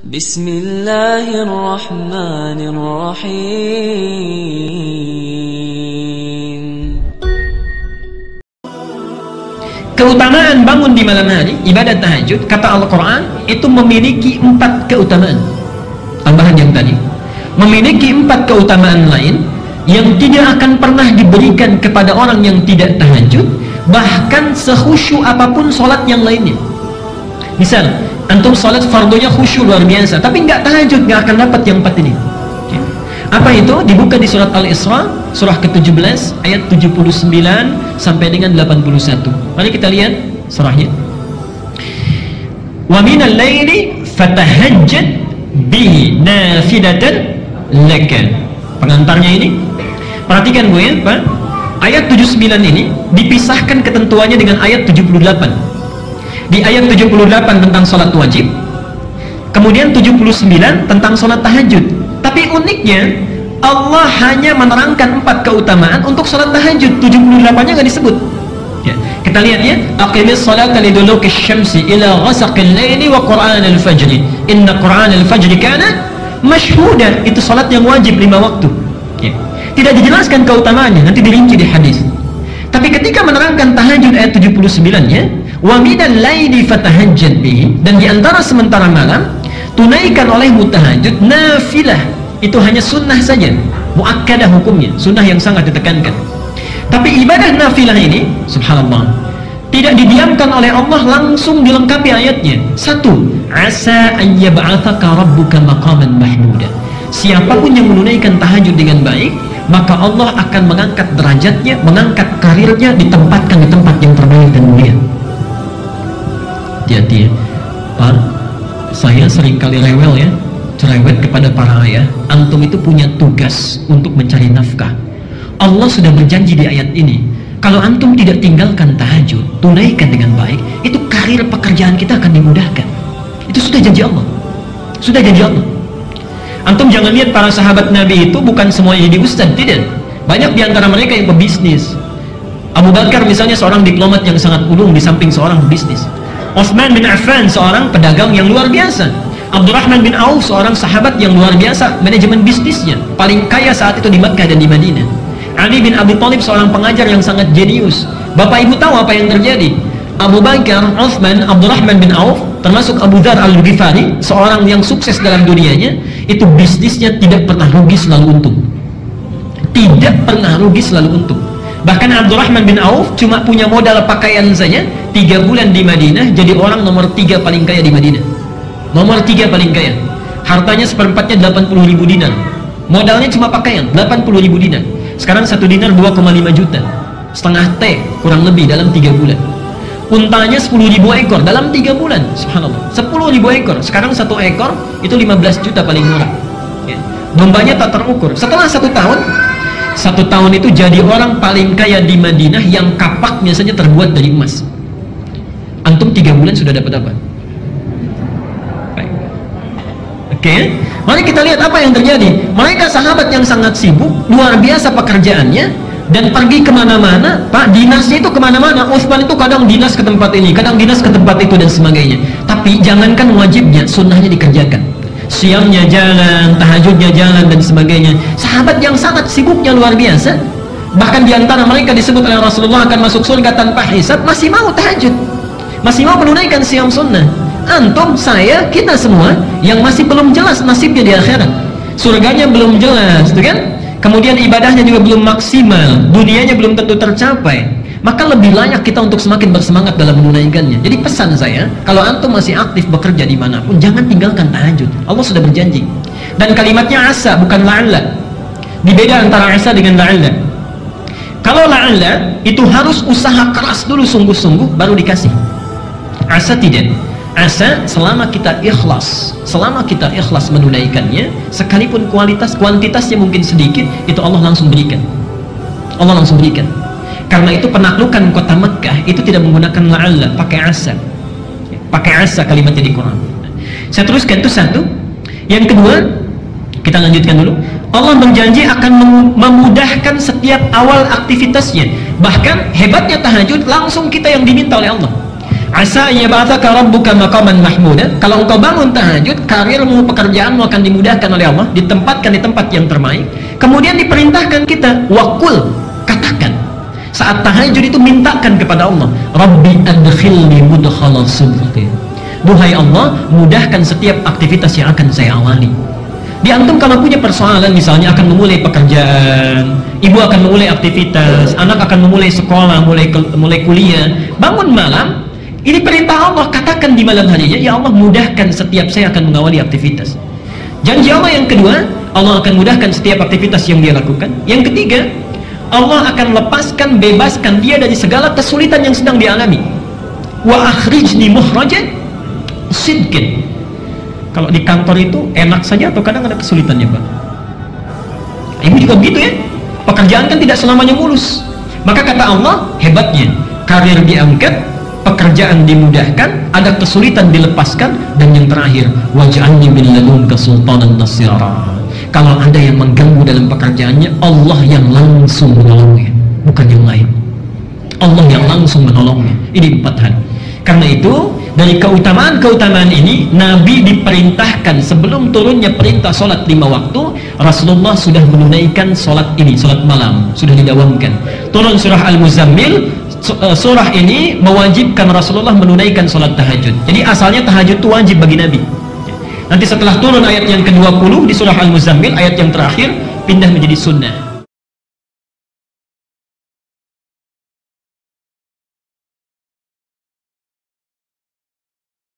Bismillahirrahmanirrahim. Keutamaan bangun di malam hari, ibadat tahajud, kata Al-Quran, itu memiliki 4 keutamaan. Tambahan yang tadi, memiliki 4 keutamaan lain yang tidak akan pernah diberikan kepada orang yang tidak tahajud, bahkan sekhusyuk apapun sholat yang lainnya. Misal, antum sholat fardunya khusyuk luar biasa, tapi nggak tahajud, nggak akan dapat yang 4 ini. Apa itu? Dibuka di surat Al-Isra, surah ke-17, ayat 79 sampai dengan 81. Mari kita lihat surahnya. Wa minal laili fatahajjad bihi nafilatan laka. Pengantarnya ini, perhatikan Bu ya, Pak. Ayat 79 ini dipisahkan ketentuannya dengan ayat 78. Di ayat 78 tentang sholat wajib, kemudian 79 tentang sholat tahajud. Tapi uniknya, Allah hanya menerangkan 4 keutamaan untuk sholat tahajud, 78-nya nggak disebut ya. Kita lihat ya, aqimis sholata liduluki syamsi ila ghasaqil laili wa qur'anal fajri inna qur'anal fajri kana mashhuda. Itu sholat yang wajib 5 waktu ya. Tidak dijelaskan keutamaannya, nanti dirinci di hadis. Tapi ketika menerangkan tahajud ayat 79-nya, wa minal laili fatahajjad bihi, dan diantara sementara malam tunaikan olehmu tahajud nafilah. Itu hanya sunnah saja, muakkadah hukumnya, sunnah yang sangat ditekankan. Tapi ibadah nafilah ini, subhanallah, tidak didiamkan oleh Allah, langsung dilengkapi ayatnya. 1. Asa an yab'athaka rabbuka maqaman mahmuda. Siapapun yang menunaikan tahajud dengan baik, maka Allah akan mengangkat derajatnya, mengangkat karirnya, ditempatkan di tempat yang terbaik dan mulia. Hati-hati ya, Pak, saya seringkali rewel ya, cerewet kepada para ayah. Antum itu punya tugas untuk mencari nafkah. Allah sudah berjanji di ayat ini, kalau antum tidak tinggalkan tahajud, tunaikan dengan baik, itu karir pekerjaan kita akan dimudahkan. Itu sudah janji Allah, sudah janji Allah. Antum jangan lihat para sahabat Nabi itu bukan semuanya jadi ustadz, tidak. Banyak diantara mereka yang pebisnis. Abu Bakar misalnya seorang diplomat yang sangat ulung di samping seorang pebisnis. Utsman bin Affan seorang pedagang yang luar biasa. Abdurrahman bin Auf seorang sahabat yang luar biasa manajemen bisnisnya, paling kaya saat itu di Makkah dan di Madinah. Ali bin Abi Thalib seorang pengajar yang sangat jenius. Bapak ibu tahu apa yang terjadi? Abu Bakar, Utsman, Abdurrahman bin Auf, termasuk Abu Dzar Al-Ghifari, seorang yang sukses dalam dunianya, itu bisnisnya tidak pernah rugi, selalu untung. Tidak pernah rugi, selalu untung. Bahkan Abdurrahman bin Auf cuma punya modal pakaian saja, 3 bulan di Madinah jadi orang nomor 3 paling kaya di Madinah. Nomor 3 paling kaya. Hartanya seperempatnya 80.000 dinar. Modalnya cuma pakaian, 80.000 dinar. Sekarang 1 dinar 2,5 juta. Setengah T kurang lebih dalam 3 bulan. Untanya 10.000 ekor dalam 3 bulan. Subhanallah, 10.000 ekor. Sekarang 1 ekor itu 15 juta paling murah ya. Dombanya tak terukur. Setelah 1 tahun, 1 tahun itu jadi orang paling kaya di Madinah yang kapaknya saja terbuat dari emas. Antum 3 bulan sudah dapat apa? Oke, mari kita lihat apa yang terjadi. Mereka sahabat yang sangat sibuk, luar biasa pekerjaannya, dan pergi kemana-mana. Pak, dinasnya itu kemana-mana. Utsman itu kadang dinas ke tempat ini, kadang dinas ke tempat itu, dan sebagainya. Tapi jangankan wajibnya, sunnahnya dikerjakan. Siamnya jalan, tahajudnya jalan, dan sebagainya. Sahabat yang sangat sibuknya luar biasa, bahkan diantara mereka disebut oleh Rasulullah akan masuk surga tanpa hisab, masih mau tahajud, masih mau menunaikan siam sunnah. Antum, saya, kita semua yang masih belum jelas nasibnya di akhirat, surganya belum jelas, tuh kan? Kemudian ibadahnya juga belum maksimal, dunianya belum tentu tercapai, maka lebih layak kita untuk semakin bersemangat dalam menunaikannya. Jadi pesan saya, kalau antum masih aktif bekerja dimanapun, jangan tinggalkan tahajud. Allah sudah berjanji. Dan kalimatnya asa, bukan la'alla. Dibeda antara asa dengan la'alla. Kalau la'alla itu harus usaha keras dulu, sungguh-sungguh, baru dikasih. Asa tidak. Asa, selama kita ikhlas menunaikannya, sekalipun kuantitasnya mungkin sedikit, itu Allah langsung berikan. Allah langsung berikan. Karena itu penaklukan kota Mekkah itu tidak menggunakan la'alla, pakai asa. Pakai asa kalimatnya di Quran. Saya teruskan, itu 1. Yang kedua, kita lanjutkan dulu. Allah berjanji akan memudahkan setiap awal aktivitasnya. Bahkan hebatnya tahajud, langsung kita yang diminta oleh Allah. Asa yab'atsaka rabbuka maqaman mahmuda. Kalau engkau bangun tahajud, karirmu, pekerjaanmu akan dimudahkan oleh Allah, ditempatkan di tempat yang terbaik. Kemudian diperintahkan kita waqul, katakan saat tahajud itu, mintakan kepada Allah, Rabbi adkhilni mudkhala sidqin. Duhai Allah, mudahkan setiap aktivitas yang akan saya awali. Di antum kalau punya persoalan, misalnya akan memulai pekerjaan, ibu akan memulai aktivitas, anak akan memulai sekolah, mulai kuliah, bangun malam, ini perintah Allah, katakan di malam harinya, ya Allah, mudahkan setiap saya akan mengawali aktivitas. Janji Allah yang kedua, Allah akan mudahkan setiap aktivitas yang dia lakukan. Yang ketiga, Allah akan lepaskan, bebaskan dia dari segala kesulitan yang sedang dialami. Wa akhrijni muhrajan sidqin. Kalau di kantor itu enak saja atau kadang ada kesulitannya, Pak? Ibu juga begitu ya. Pekerjaan kan tidak selamanya mulus. Maka kata Allah, hebatnya, karir diangkat, pekerjaan dimudahkan, ada kesulitan dilepaskan, dan yang terakhir, waj'alni min ladunka sultanan nasira. Kalau ada yang mengganggu dalam pekerjaannya, Allah yang langsung menolongnya, bukan yang lain. Allah yang langsung menolongnya. Ini 4 hal. Karena itu, dari keutamaan-keutamaan ini, Nabi diperintahkan sebelum turunnya perintah sholat 5 waktu, Rasulullah sudah menunaikan sholat ini, sholat malam, sudah didawamkan. Turun surah Al-Muzammil, surah ini mewajibkan Rasulullah menunaikan sholat tahajud. Jadi asalnya tahajud itu wajib bagi Nabi. Nanti setelah turun ayat yang ke-20 di surah Al-Muzammil, ayat yang terakhir, pindah menjadi sunnah.